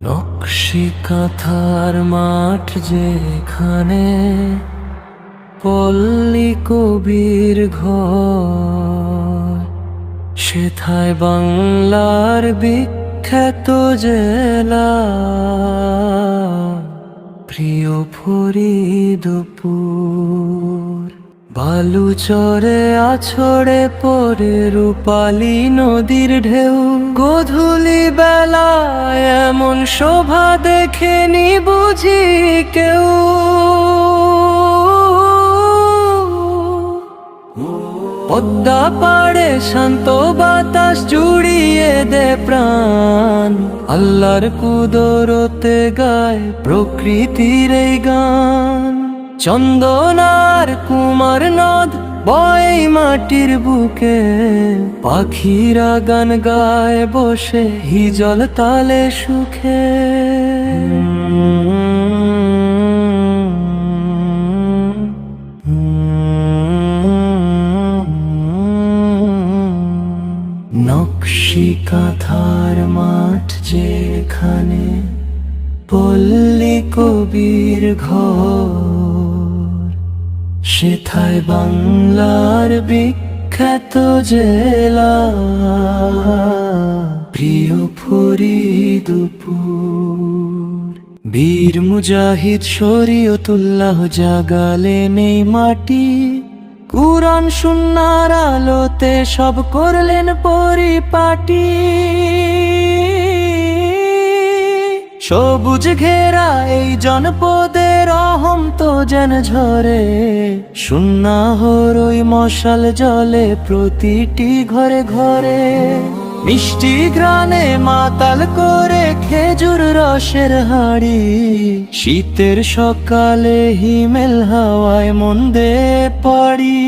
নকশি কাঁথার মাঠ যেখানে পল্লী কবির ঘর, সেথায় বাংলার বিখ্যাত জেলা প্রিয় ফরিদপুর। বালুচরে আছড়ে পড়ে রূপালী নদীর ঢেউ, গোধূলি বেলায় এমন শোভা দেখেনি বুঝি কেউ। পদ্মা পাড়ে শান্ত বাতাস জুড়িয়ে দে প্রাণ, আল্লাহর কুদরতে গায় প্রকৃতির এই গান। চন্দনার কুমার নদ বয় মাটির বুকে, পাখিরা গান গায় বসে হিজল তালে সুখে। নকশি কাঁথার মাঠ যেখানে পল্লী কবির ঘর, সেথায় বাংলার বিখ্যাত জেলা প্রিয় ফরিদপুর। বীর মুজাহিদ শরীয়তুল্লাহ জাগালেন এই মাটি, কুরআন সুন্নাহর আলোতে সব করলেন পরিপাটি। সবুজ ঘেরা এই জনপদের অহম তো যেন ঝরে, সুন্নাহর ওই মশাল জলে প্রতিটি ঘরে ঘরে। মিষ্টি গ্রানে মাতাল করে খেজুর রসের হাড়ি, শীতের সকালে হিমেল হাওয়ায় মন দে পড়ি।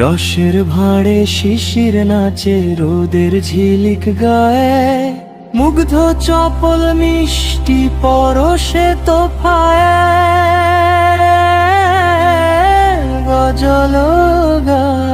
রসের ভাঁড়ে শিশির নাচে রোদের ঝিলিক গায়ে, মুগ্ধ চপল মিষ্টি পরশে তোফায় গজল গায়।